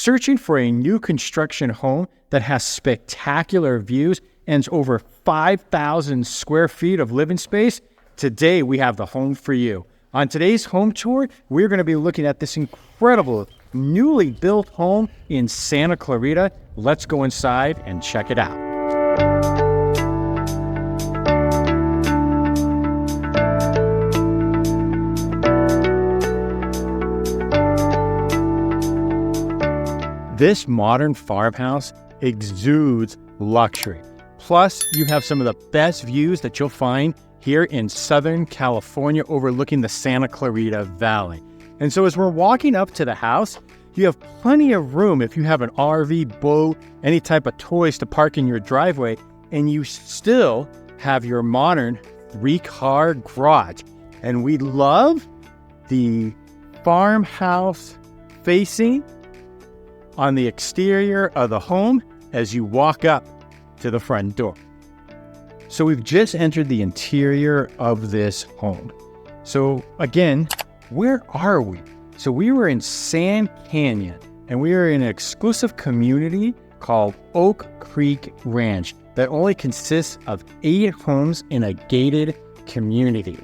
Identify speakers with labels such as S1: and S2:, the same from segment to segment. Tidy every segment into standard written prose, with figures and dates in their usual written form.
S1: Searching for a new construction home that has spectacular views and over 5,000 square feet of living space? Today, we have the home for you. On today's home tour, we're going to be looking at this incredible newly built home in Santa Clarita. Let's go inside and check it out. This modern farmhouse exudes luxury. Plus, you have some of the best views that you'll find here in Southern California overlooking the Santa Clarita Valley. And so as we're walking up to the house, you have plenty of room if you have an RV, boat, any type of toys to park in your driveway, and you still have your modern 3-car garage. And we love the farmhouse facing on the exterior of the home as you walk up to the front door. So we've just entered the interior of this home. So again, where are we? So we were in Sand Canyon, and we are in an exclusive community called Oak Creek Ranch that only consists of 8 homes in a gated community.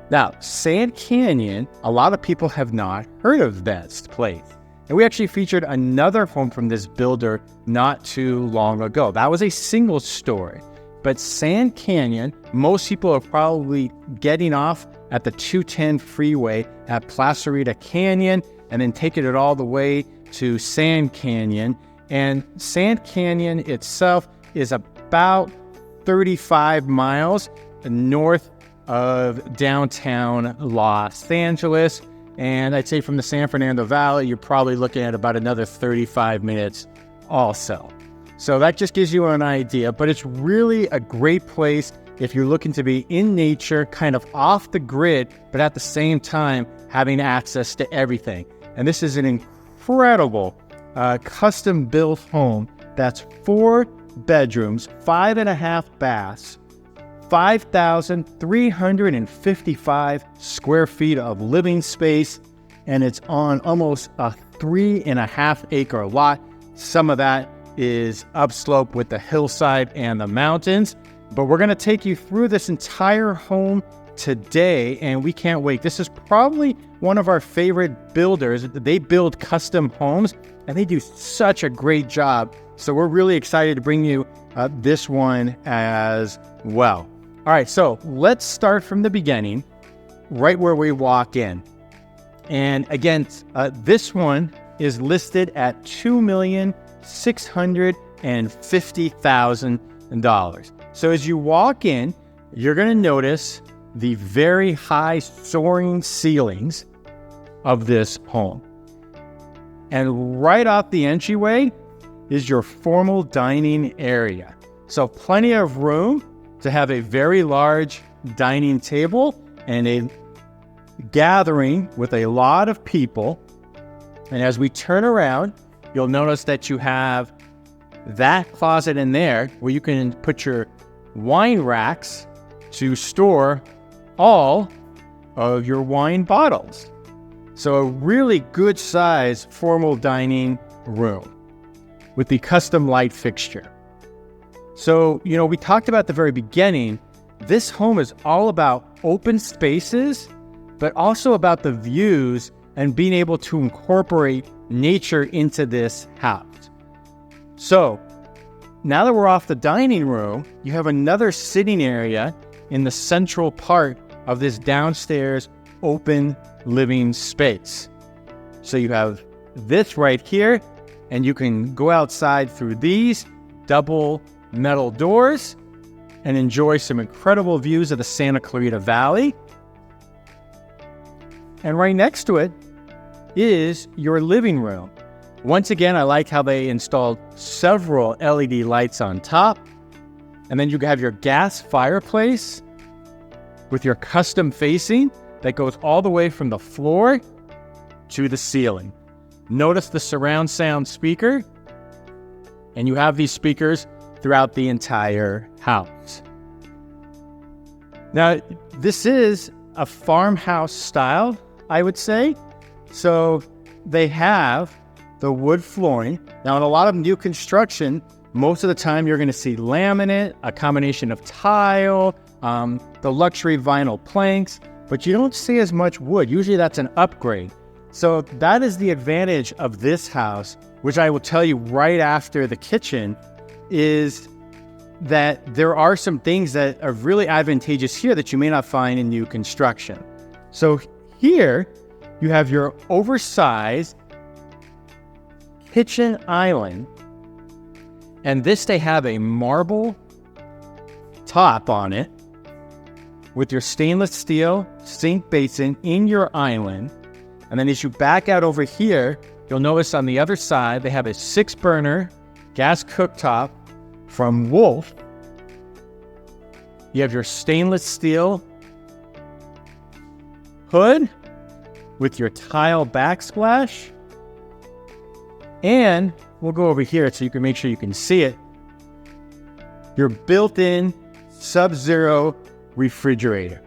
S1: Now, Sand Canyon, a lot of people have not heard of this place. And we actually featured another home from this builder not too long ago. That was a single story. But Sand Canyon, most people are probably getting off at the 210 freeway at Placerita Canyon and then taking it all the way to Sand Canyon. And Sand Canyon itself is about 35 miles north of downtown Los Angeles. And I'd say from the San Fernando Valley, you're probably looking at about another 35 minutes also. So that just gives you an idea, but it's really a great place if you're looking to be in nature, kind of off the grid, but at the same time, having access to everything. And this is an incredible custom-built home that's 4 bedrooms, 5.5 baths, 5,355 square feet of living space, and it's on almost a 3.5 acre lot. Some of that is upslope with the hillside and the mountains, but we're going to take you through this entire home today, and we can't wait. This is probably one of our favorite builders. They build custom homes, and they do such a great job. So we're really excited to bring you this one as well. All right, so let's start from the beginning, right where we walk in. And again, this one is listed at $2,650,000. So as you walk in, you're going to notice the very high soaring ceilings of this home. And right off the entryway is your formal dining area. So plenty of room to have a very large dining table and a gathering with a lot of people. And as we turn around, you'll notice that you have that closet in there where you can put your wine racks to store all of your wine bottles. So a really good size formal dining room with the custom light fixture. So, we talked about at the very beginning, this home is all about open spaces, but also about the views and being able to incorporate nature into this house. So, now that we're off the dining room, you have another sitting area in the central part of this downstairs open living space. So you have this right here, and you can go outside through these double metal doors and enjoy some incredible views of the Santa Clarita Valley. And right next to it is your living room. Once again, I like how they installed several LED lights on top. And then you have your gas fireplace with your custom facing that goes all the way from the floor to the ceiling. Notice the surround sound speaker, and you have these speakers throughout the entire house. Now, this is a farmhouse style, I would say. So they have the wood flooring. Now, in a lot of new construction, most of the time you're going to see laminate, a combination of tile, the luxury vinyl planks, but you don't see as much wood. Usually that's an upgrade. So that is the advantage of this house, which I will tell you right after the kitchen, is that there are some things that are really advantageous here that you may not find in new construction. So here you have your oversized kitchen island, and this they have a marble top on it with your stainless steel sink basin in your island. And then as you back out over here, you'll notice on the other side they have a 6-burner gas cooktop from Wolf. You have your stainless steel hood with your tile backsplash. And we'll go over here so you can make sure you can see it. Your built-in Sub-Zero refrigerator.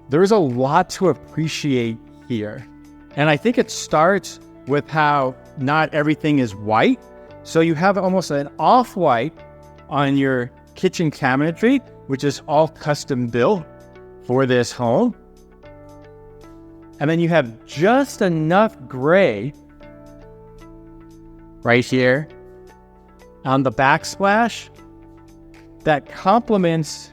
S1: There's a lot to appreciate here. And I think it starts with how not everything is white. So you have almost an off-white on your kitchen cabinetry, which is all custom built for this home. And then you have just enough gray right here on the backsplash that complements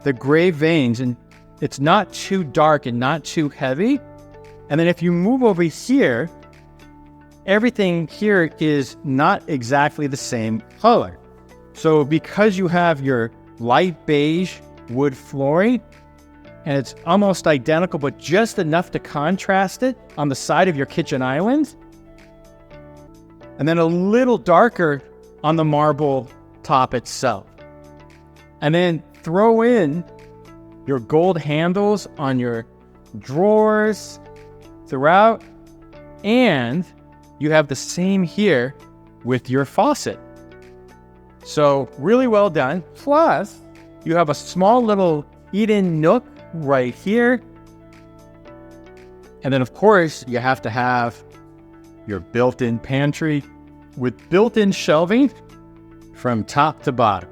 S1: the gray veins, and it's not too dark and not too heavy. And then if you move over here, everything here is not exactly the same color. So because you have your light beige wood flooring, and it's almost identical, but just enough to contrast it on the side of your kitchen island, and then a little darker on the marble top itself. And then throw in your gold handles on your drawers throughout, and you have the same here with your faucet. So really well done. Plus, you have a small little eat-in nook right here. And then of course, you have to have your built-in pantry with built-in shelving from top to bottom.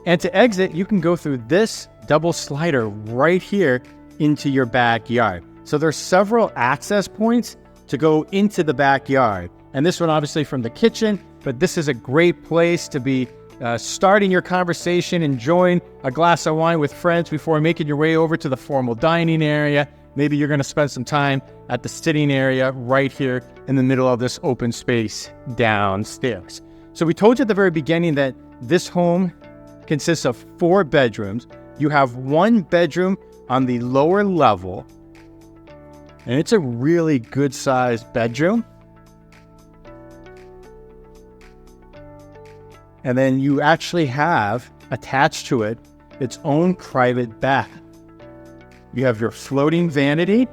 S1: And to exit, you can go through this double slider right here into your backyard. So there's several access points to go into the backyard. And this one obviously from the kitchen, but this is a great place to be starting your conversation, enjoying a glass of wine with friends before making your way over to the formal dining area. Maybe you're going to spend some time at the sitting area right here in the middle of this open space downstairs. So we told you at the very beginning that this home consists of 4 bedrooms. You have 1 bedroom on the lower level, and it's a really good sized bedroom. And then you actually have attached to it its own private bath. You have your floating vanity.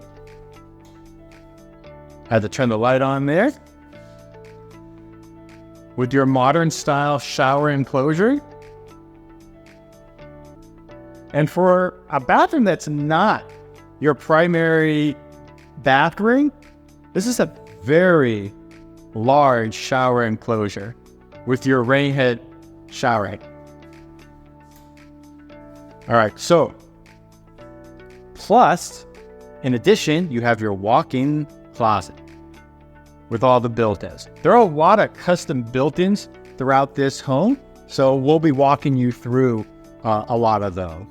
S1: I had to turn the light on there. With your modern style shower enclosure. And for a bathroom that's not your primary bathroom, this is a very large shower enclosure with your rain head shower head. All right, so plus, in addition, you have your walk-in closet with all the built-ins. There are a lot of custom built-ins throughout this home, so we'll be walking you through a lot of those.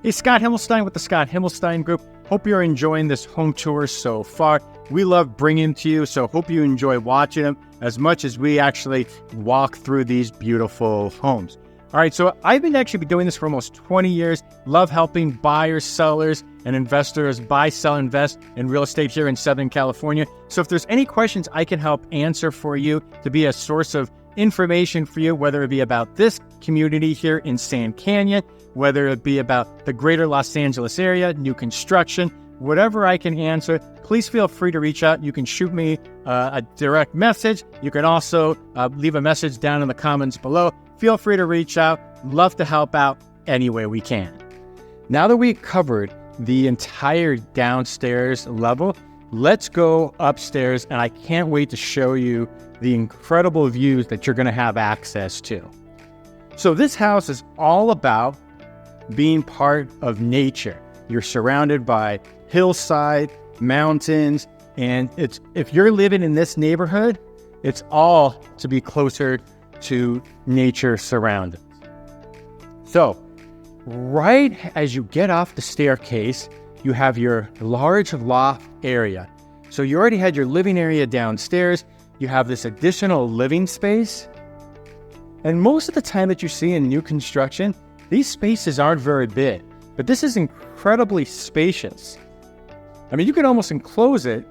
S1: Hey, Scott Himelstein with the Scott Himelstein Group. Hope you're enjoying this home tour so far. We love bringing them to you, so hope you enjoy watching them as much as we actually walk through these beautiful homes. All right, so I've been actually doing this for almost 20 years. Love helping buyers, sellers, and investors buy, sell, invest in real estate here in Southern California. So if there's any questions I can help answer for you to be a source of information for you, whether it be about this community here in Sand Canyon, whether it be about the greater Los Angeles area, new construction, whatever I can answer, please feel free to reach out. You can shoot me a direct message. You can also leave a message down in the comments below. Feel free to reach out. Love to help out any way we can. Now that we've covered the entire downstairs level, let's go upstairs, and I can't wait to show you the incredible views that you're going to have access to. So this house is all about being part of nature. You're surrounded by hillside, mountains, and if you're living in this neighborhood, it's all to be closer to nature surroundings. So right as you get off the staircase, you have your large loft area. So you already had your living area downstairs. You have this additional living space. And most of the time that you see in new construction, these spaces aren't very big, but this is incredibly spacious. I mean, you could almost enclose it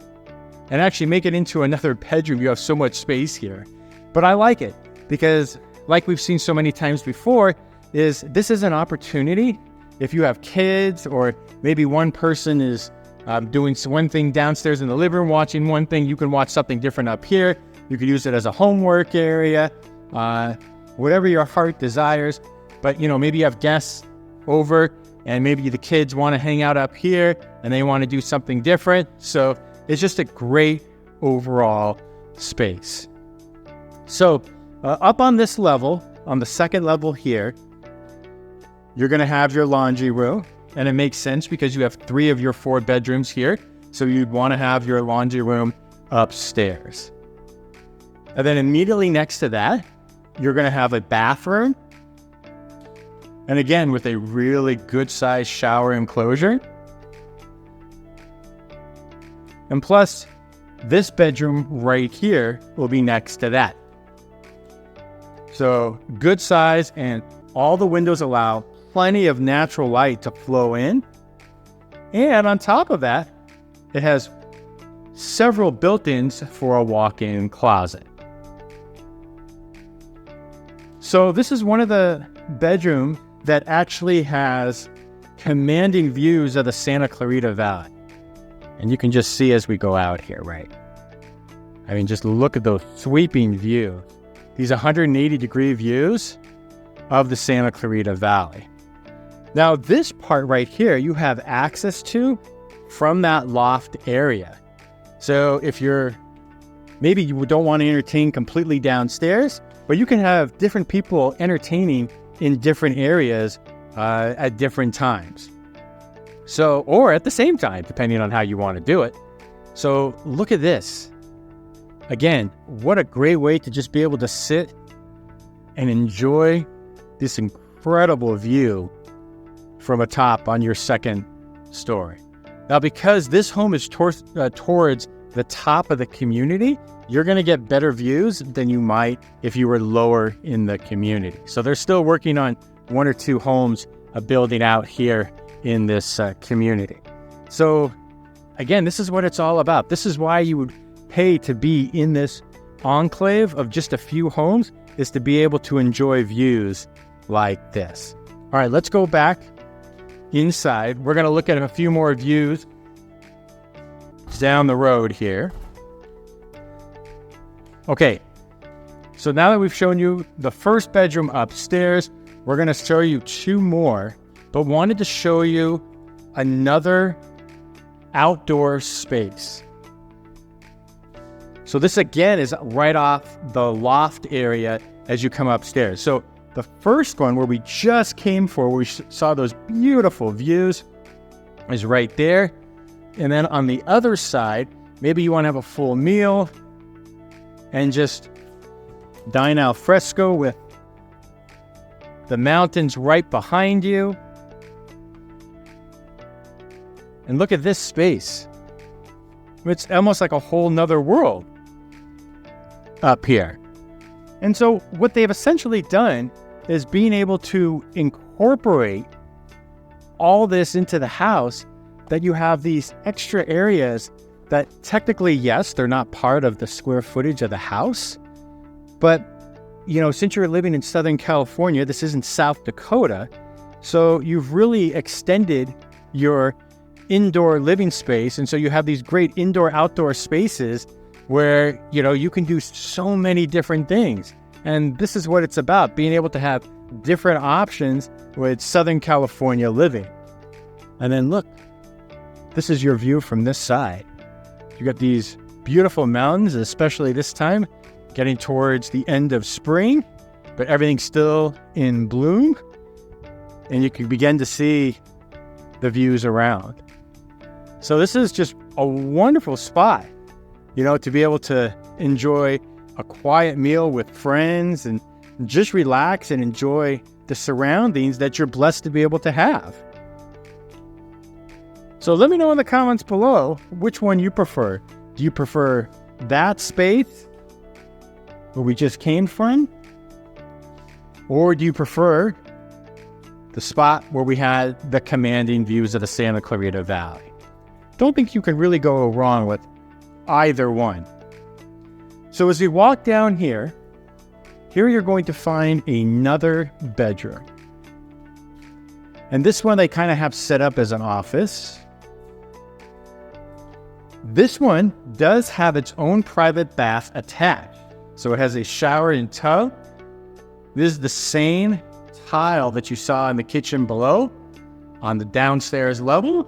S1: and actually make it into another bedroom. You have so much space here. But I like it because, like we've seen so many times before, this is an opportunity. If you have kids, or maybe one person is doing one thing downstairs in the living room, watching one thing, you can watch something different up here. You could use it as a homework area, whatever your heart desires. But, maybe you have guests over and maybe the kids want to hang out up here and they want to do something different. So it's just a great overall space. So up on this level, on the second level here, you're going to have your laundry room, and it makes sense because you have 3 of your 4 bedrooms here. So you'd want to have your laundry room upstairs. And then immediately next to that, you're going to have a bathroom. And again, with a really good sized shower enclosure. And plus, this bedroom right here will be next to that. So good size, and all the windows allow plenty of natural light to flow in. And on top of that, it has several built-ins for a walk-in closet. So this is one of the bedrooms that actually has commanding views of the Santa Clarita Valley. And you can just see as we go out here, right? I mean, just look at those sweeping views. These 180-degree views of the Santa Clarita Valley. Now, this part right here, you have access to from that loft area. So if maybe you don't want to entertain completely downstairs, but you can have different people entertaining in different areas at different times. So, or at the same time, depending on how you want to do it. So look at this. Again, what a great way to just be able to sit and enjoy this incredible view from atop on your second story. Now, because this home is towards the top of the community, you're going to get better views than you might if you were lower in the community. So they're still working on 1 or 2 homes building out here in this community. So again, this is what it's all about. This is why you would pay to be in this enclave of just a few homes, is to be able to enjoy views like this. All right, let's go back inside. We're going to look at a few more views down the road here. Okay, so now that we've shown you the first bedroom upstairs, we're going to show you 2 more, but wanted to show you another outdoor space. So this again is right off the loft area as you come upstairs. So the first one where we just came for, where we saw those beautiful views, is right there. And then on the other side, maybe you want to have a full meal and just dine al fresco with the mountains right behind you. And look at this space. It's almost like a whole nother world up here. And so what they've essentially done is being able to incorporate all this into the house, that you have these extra areas that technically, yes, they're not part of the square footage of the house. But, since you're living in Southern California, this isn't South Dakota. So you've really extended your indoor living space. And so you have these great indoor-outdoor spaces where, you can do so many different things. And this is what it's about, being able to have different options with Southern California living. And then look, this is your view from this side. You got these beautiful mountains, especially this time, getting towards the end of spring, but everything's still in bloom. And you can begin to see the views around. So this is just a wonderful spot, to be able to enjoy a quiet meal with friends and just relax and enjoy the surroundings that you're blessed to be able to have. So let me know in the comments below which one you prefer. Do you prefer that space where we just came from? Or do you prefer the spot where we had the commanding views of the Santa Clarita Valley? Don't think you can really go wrong with either one. So as we walk down here you're going to find another bedroom. And this one they kind of have set up as an office. This one does have its own private bath attached. So it has a shower and tub. This is the same tile that you saw in the kitchen below on the downstairs level.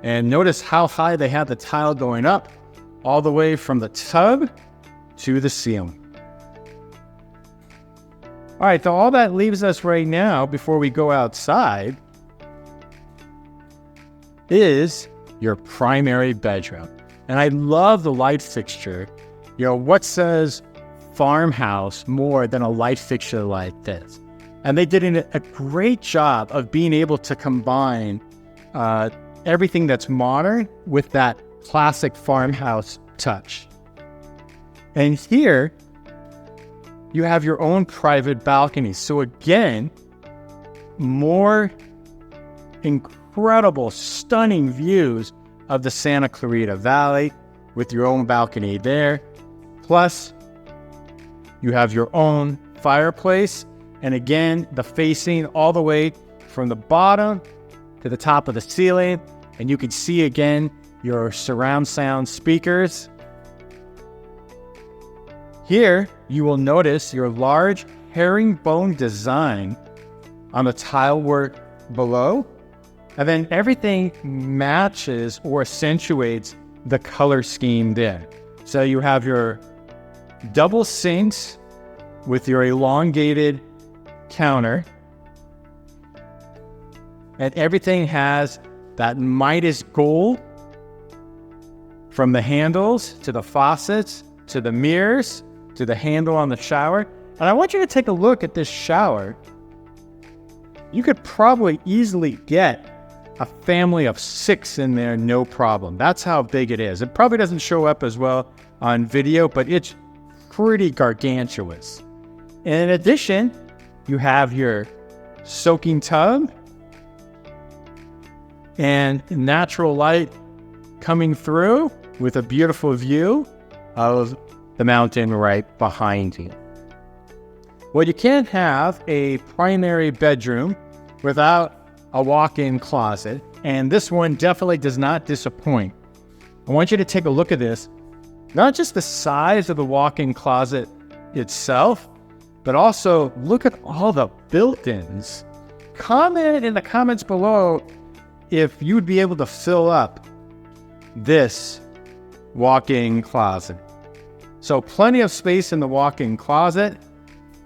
S1: And notice how high they have the tile going up, all the way from the tub to the ceiling. All right, so all that leaves us right now before we go outside is your primary bedroom. And I love the light fixture. What says farmhouse more than a light fixture like this? And they did a great job of being able to combine everything that's modern with that classic farmhouse touch. And here you have your own private balcony. So again, more incredible, stunning views of the Santa Clarita Valley with your own balcony there. Plus, you have your own fireplace. And again, the facing all the way from the bottom to the top of the ceiling. And you can see again your surround sound speakers. Here, you will notice your large herringbone design on the tile work below. And then everything matches or accentuates the color scheme there. So you have your double sinks with your elongated counter. And everything has that Midas gold from the handles to the faucets to the mirrors to the handle on the shower. And I want you to take a look at this shower. You could probably easily get a family of 6 in there, no problem. That's how big it is. It probably doesn't show up as well on video, but it's pretty gargantuous. And in addition, you have your soaking tub and natural light coming through with a beautiful view of the mountain right behind you. Well, you can't have a primary bedroom without a walk-in closet, and this one definitely does not disappoint. I want you to take a look at this. Not just the size of the walk-in closet itself, but also look at all the built-ins. Comment in the comments below if you'd be able to fill up this walk-in closet. So plenty of space in the walk-in closet,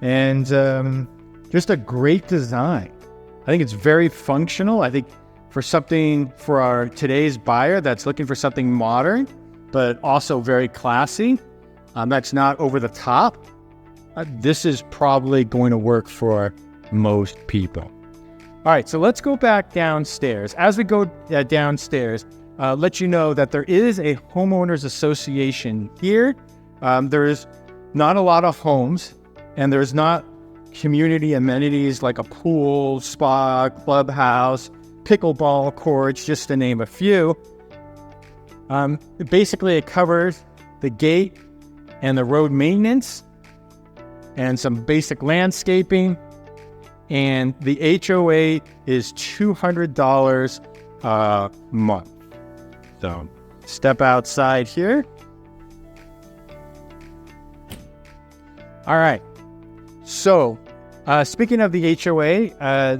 S1: and just a great design. I think it's very functional. I think for our today's buyer that's looking for something modern, but also very classy, that's not over the top, this is probably going to work for most people. All right, so let's go back downstairs. As we go downstairs, let you know that there is a homeowners association here. There's not a lot of homes, and there's not community amenities like a pool, spa, clubhouse, pickleball courts, just to name a few. Basically, it covers the gate and the road maintenance and some basic landscaping. And the HOA is $200 a month. So step outside here. All right. So speaking of the HOA,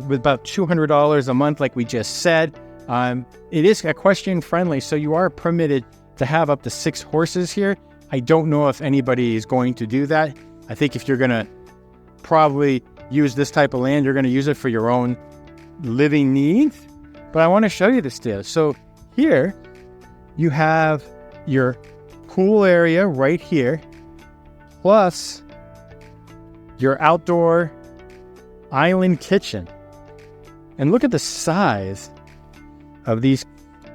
S1: with about $200 a month, like we just said, it is equestrian friendly, so you are permitted to have up to 6 horses here. I don't know if anybody is going to do that. I think if you're going to probably use this type of land, you're going to use it for your own living needs. But I want to show you this deal. So here you have your pool area right here, plus your outdoor island kitchen. And look at the size of these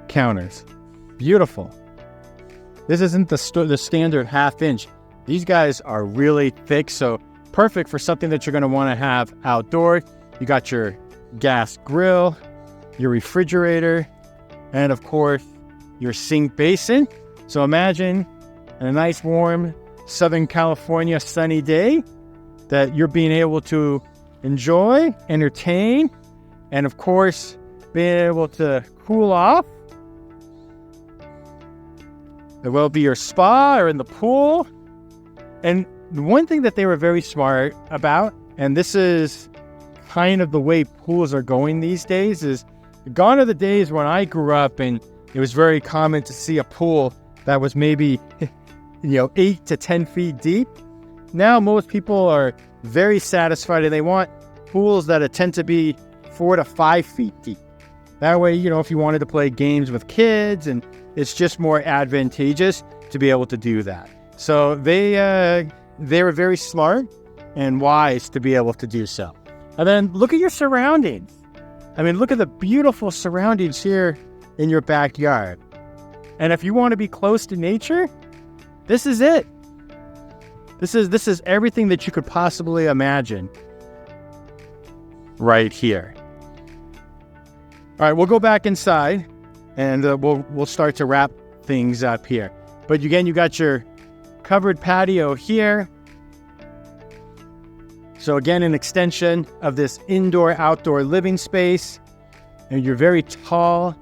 S1: counters. Beautiful. This isn't the standard 1/2 inch. These guys are really thick, so perfect for something that you're going to want to have outdoor. You got your gas grill, your refrigerator, and of course, your sink basin. So imagine a nice warm Southern California sunny day that you're being able to enjoy, entertain, and of course, being able to cool off. There will be your spa or in the pool. And one thing that they were very smart about, and this is kind of the way pools are going these days, is gone are the days when I grew up and it was very common to see a pool that was maybe 8 to 10 feet deep. Now most people are very satisfied and they want pools that tend to be 4 to 5 feet deep. That way, if you wanted to play games with kids, and it's just more advantageous to be able to do that. So they were very smart and wise to be able to do so. And then look at your surroundings. I mean, look at the beautiful surroundings here in your backyard. And if you want to be close to nature, this is it. This is everything that you could possibly imagine right here. All right, we'll go back inside and we'll start to wrap things up here. But again, you got your covered patio here. So again, an extension of this indoor-outdoor living space. And your very tall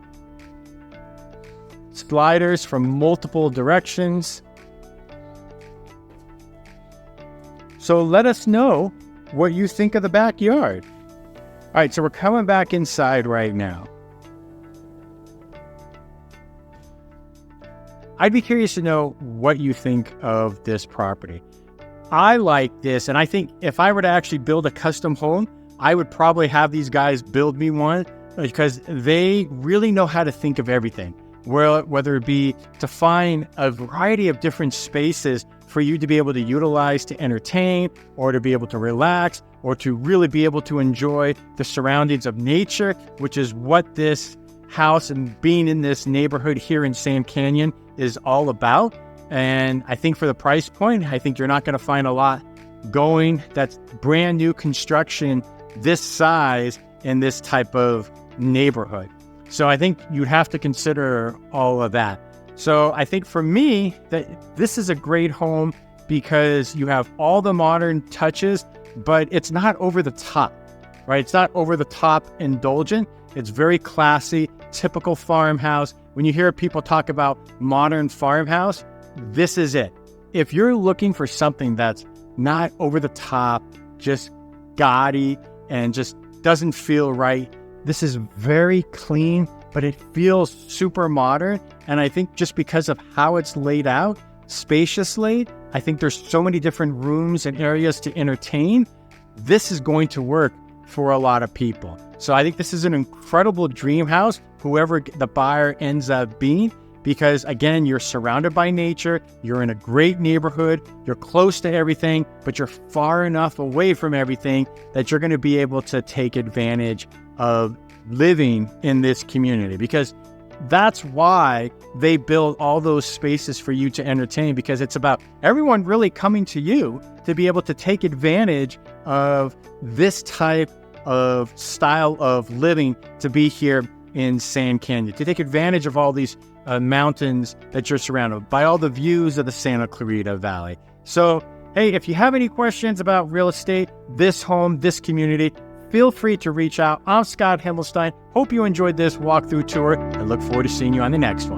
S1: sliders from multiple directions. So let us know what you think of the backyard. All right, so we're coming back inside right now. I'd be curious to know what you think of this property. I like this, and I think if I were to actually build a custom home, I would probably have these guys build me one because they really know how to think of everything. Whether it be to find a variety of different spaces for you to be able to utilize to entertain, or to be able to relax, or to really be able to enjoy the surroundings of nature, which is what this house and being in this neighborhood here in Sand Canyon is all about. And I think for the price point, I think you're not going to find a lot going that's brand new construction this size in this type of neighborhood. So I think you'd have to consider all of that. So I think for me, that this is a great home because you have all the modern touches, but it's not over the top, right? It's not over the top indulgent. It's very classy, typical farmhouse. When you hear people talk about modern farmhouse, this is it. If you're looking for something that's not over the top, just gaudy and just doesn't feel right, this is very clean, but it feels super modern. And I think just because of how it's laid out, spaciously, I think there's so many different rooms and areas to entertain. This is going to work for a lot of people. So I think this is an incredible dream house, whoever the buyer ends up being, because again, you're surrounded by nature, you're in a great neighborhood, you're close to everything, but you're far enough away from everything that you're going to be able to take advantage of living in this community, because that's why they build all those spaces for you to entertain, because it's about everyone really coming to you to be able to take advantage of this type of style of living, to be here in Sand Canyon, to take advantage of all these mountains that you're surrounded by, all the views of the Santa Clarita Valley. So, hey, if you have any questions about real estate, this home, this community, feel free to reach out. I'm Scott Himelstein. Hope you enjoyed this walkthrough tour and look forward to seeing you on the next one.